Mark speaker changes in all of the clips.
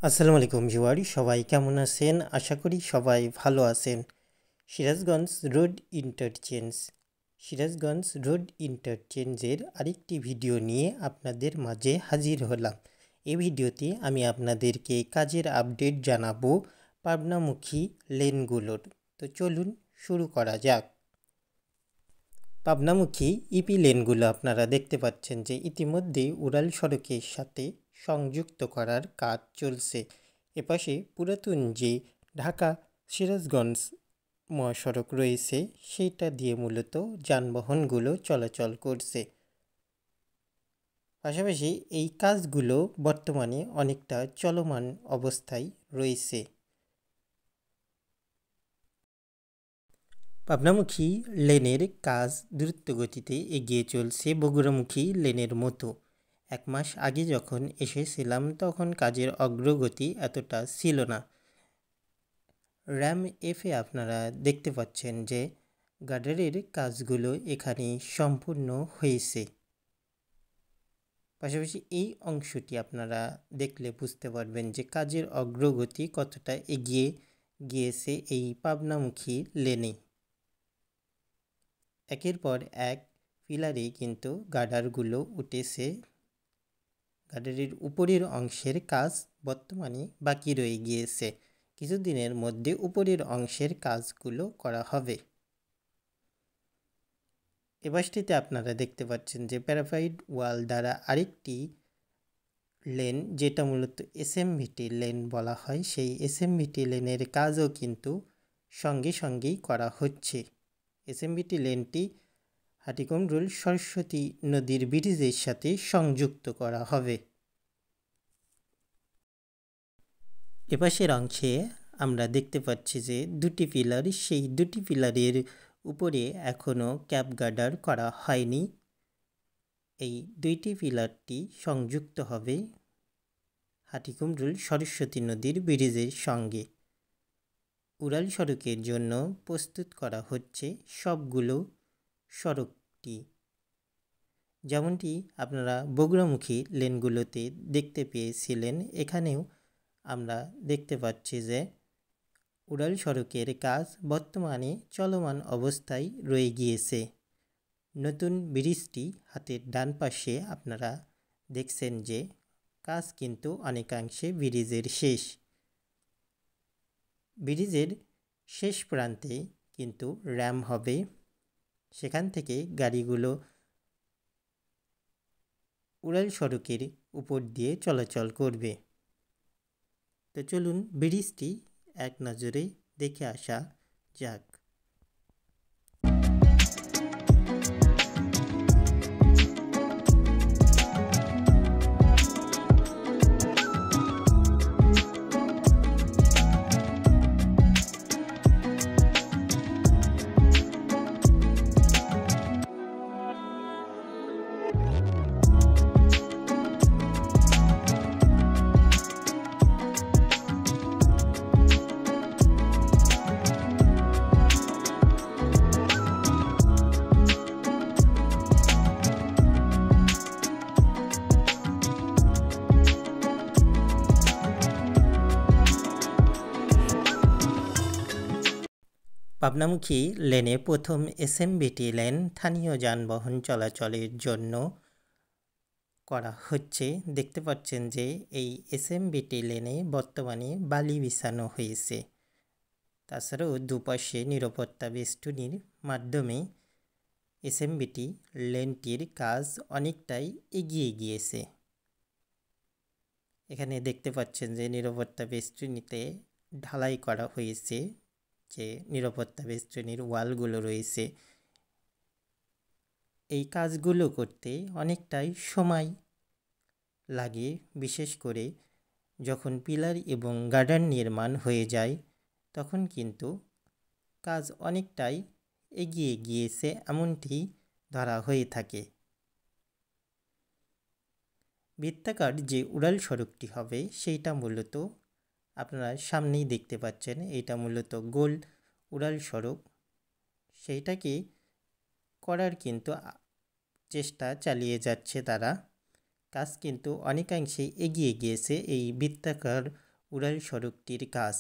Speaker 1: আসসালামু আলাইকুম ভিউয়ার, সবাই কেমন আছেন? আশা করি সবাই ভালো আছেন। Sirajganj road interchange Sirajganj road ইন্টারচেঞ্জের আরেকটি ভিডিও নিয়ে আপনাদের মাঝে হাজির হলাম। এই ভিডিওতে আমি আপনাদেরকে কাজের আপডেট জানাবো পাবনামুখী লেনগুলোর। তো চলুন শুরু করা যাক। পাবনামুখী ইপি লেনগুলো আপনারা দেখতে পাচ্ছেন যে ইতিমধ্যে উড়াল সড়কের সাথে সংযুক্ত করার কাজ চলছে। এপাশে পুরাতন যে ঢাকা সিরাজগঞ্জ মহাসড়ক রয়েছে সেইটা দিয়ে মূলত যানবাহনগুলো চলাচল করছে। পাশাপাশি এই কাজগুলো বর্তমানে অনেকটা চলমান অবস্থায় রয়েছে। পাবনামুখী লেনের কাজ দ্রুতগতিতে এগিয়ে চলছে বগুড়ামুখী লেনের মতো। 1 মাস আগে যখন এসেছিলাম তখন কাজের অগ্রগতি এতটা ছিল না। র্যাম এফে আপনারা দেখতে পাচ্ছেন যে গার্ডারের কাজগুলো এখানে সম্পূর্ণ হয়েছে। পাশাপাশি এই অংশটি আপনারা দেখলে বুঝতে পারবেন যে কাজের অগ্রগতি কতটা এগিয়ে গিয়েছে এই পাবনামুখী লেনে। একের পর এক পিলারে কিন্তু গার্ডারগুলো উঠেছে। গার্ডারের উপরের অংশের কাজ বর্তমানে বাকি রয়ে গিয়েছে। কিছুদিনের মধ্যে উপরের অংশের কাজগুলো করা হবে। এবারটিতে আপনারা দেখতে পাচ্ছেন যে প্যারাফাইড ওয়াল দ্বারা আরেকটি লেন, যেটা মূলত এসএমভিটি লেন বলা হয়, সেই এসএমভিটি লেনের কাজও কিন্তু সঙ্গে সঙ্গেই করা হচ্ছে। এসএমভিটি লেনটি হাটিকুমরুল সরস্বতী নদীর ব্রিজের সাথে সংযুক্ত করা হবে। এপাশের অংশে আমরা দেখতে পাচ্ছি যে দুটি পিলার, সেই দুটি পিলারের উপরে এখনও ক্যাপ গার্ডার করা হয়নি। এই দুইটি পিলারটি সংযুক্ত হবে হাটিকুমরুল সরস্বতী নদীর ব্রিজের সঙ্গে। উড়াল সড়কের জন্য প্রস্তুত করা হচ্ছে সবগুলো সড়কটি, যেমনটি আপনারা বগুড়ামুখী লেনগুলোতে দেখতে পেয়েছিলেন। এখানেও আমরা দেখতে পাচ্ছি যে উড়াল সড়কের কাজ বর্তমানে চলমান অবস্থায় রয়ে গিয়েছে। নতুন ব্রিজটি হাতের ডান পাশে আপনারা দেখছেন যে কাজ কিন্তু অনেকাংশে ব্রিজের শেষ। ব্রিজের শেষ প্রান্তে কিন্তু র্যাম হবে, সেখান থেকে গাড়িগুলো উড়াল সড়কের উপর দিয়ে চলাচল করবে। তো চলুন ব্রিজটি এক নজরে দেখে আসা যাক। পাবনামুখী লেনে প্রথম এসএমভিটি লেন স্থানীয় যানবাহন চলাচলের জন্য করা হচ্ছে। দেখতে পাচ্ছেন যে এই এসএমভিটি লেনে বর্তমানে বালি বিছানো হয়েছে। তাছাড়াও দুপাশে নিরাপত্তা বেষ্টনীর মাধ্যমে এসএমভিটি লেনটির কাজ অনেকটাই এগিয়ে গিয়েছে। এখানে দেখতে পাচ্ছেন যে নিরাপত্তা বেষ্টনীতে ঢালাই করা হয়েছে, যে নিরাপত্তা বেষ্টনীর ওয়ালগুলো রয়েছে। এই কাজগুলো করতে অনেকটাই সময় লাগে, বিশেষ করে যখন পিলার এবং গার্ডার নির্মাণ হয়ে যায় তখন কিন্তু কাজ অনেকটাই এগিয়ে গিয়েছে এমনটি ধরা হয়ে থাকে। বৃত্তাকার যে উড়াল সড়কটি হবে সেইটা মূলত আপনারা সামনেই দেখতে পাচ্ছেন, এটা মূলত গোল উড়াল সড়ক। সেইটাকে করার কিন্তু চেষ্টা চালিয়ে যাচ্ছে তারা। কাজ কিন্তু অনেকাংশে এগিয়ে গিয়েছে এই বৃত্তাকার উড়াল সড়কটির কাজ।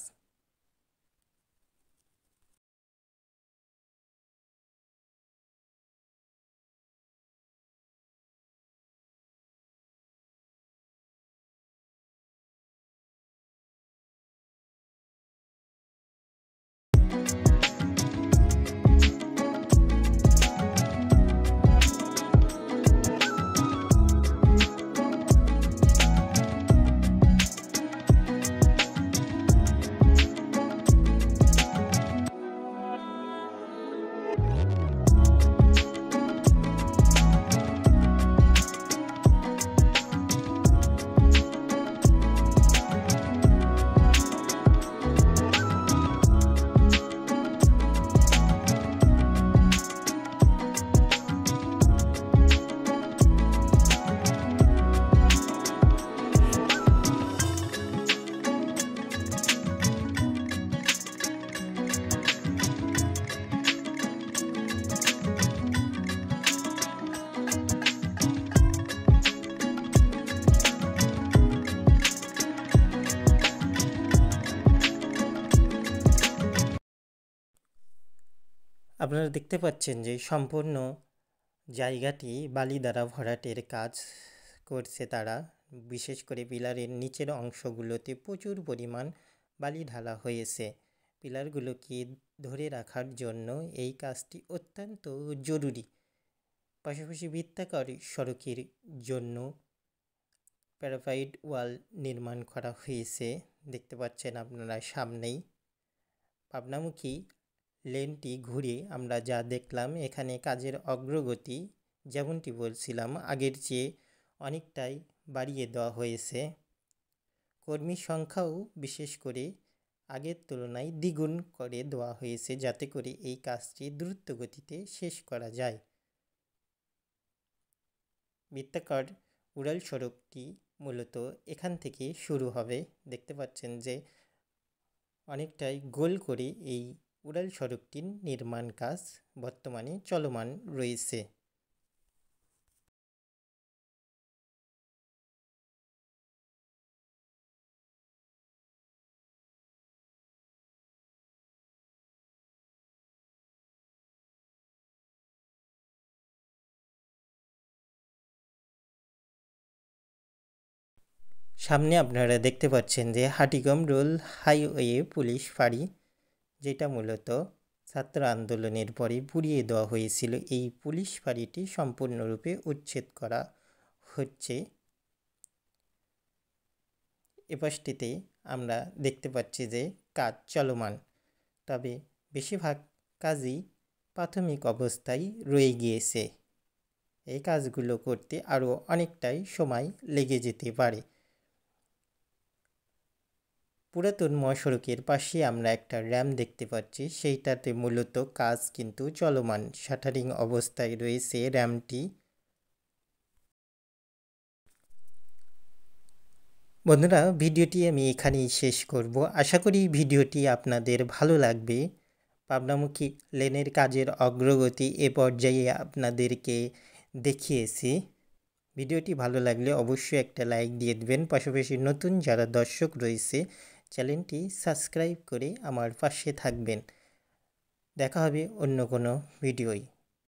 Speaker 1: আপনারা দেখতে পাচ্ছেন যে সম্পূর্ণ জায়গাটি বালি দ্বারা ভরাটের কাজ করছে তারা। বিশেষ করে পিলারের নিচের অংশগুলোতে প্রচুর পরিমাণ বালি ঢালা হয়েছে। পিলারগুলোকে ধরে রাখার জন্য এই কাজটি অত্যন্ত জরুরি। পাশাপাশি বৃত্তাকার সড়কের জন্য প্যারাফাইড ওয়াল নির্মাণ করা হয়েছে। দেখতে পাচ্ছেন আপনারা সামনেই। পাবনামুখী লেনটি ঘুরে আমরা যা দেখলাম, এখানে কাজের অগ্রগতি যেমনটি বলছিলাম আগের চেয়ে অনেকটাই বাড়িয়ে দেওয়া হয়েছে। কর্মীর সংখ্যাও বিশেষ করে আগের তুলনায় দ্বিগুণ করে দেওয়া হয়েছে, যাতে করে এই কাজটি দ্রুত গতিতে শেষ করা যায়। বৃত্তাকার উড়াল সড়কটি মূলত এখান থেকে শুরু হবে। দেখতে পাচ্ছেন যে অনেকটাই গোল করে এই উড়াল সড়কটির নির্মাণ কাজ বর্তমানে চলমান রয়েছে। সামনে আপনারা দেখতে পাচ্ছেন যে হাটিগম রোল হাইওয়ে পুলিশ ফাঁড়ি, যেটা মূলত ছাত্র আন্দোলনের পরে পুড়িয়ে দেওয়া হয়েছিল। এই পুলিশ ফাঁড়িটি সম্পূর্ণরূপে উচ্ছেদ করা হচ্ছে। এপাশটিতে আমরা দেখতে পাচ্ছি যে কাজ চলমান, তবে বেশিরভাগ কাজই প্রাথমিক অবস্থায় রয়ে গিয়েছে। এই কাজগুলো করতে আরও অনেকটাই সময় লেগে যেতে পারে। পুরাতন মহাসড়কের পাশে আমরা একটা র্যাম্প দেখতে পাচ্ছি, সেইটাতে মূলত কাজ কিন্তু চলমান, শাটারিং অবস্থায় রয়েছে র্যাম্পটি। বন্ধুরা, ভিডিওটি আমি এখানেই শেষ করব। আশা করি ভিডিওটি আপনাদের ভালো লাগবে। পাবনামুখী লেনের কাজের অগ্রগতি এ পর্যায়ে আপনাদেরকে দেখিয়েছি। ভিডিওটি ভালো লাগলে অবশ্যই একটা লাইক দিয়ে দেবেন। পাশাপাশি নতুন যারা দর্শক রয়েছে চ্যানেলটি সাবস্ক্রাইব করে আমার পাশে থাকবেন। দেখা হবে অন্য কোনো ভিডিওয়।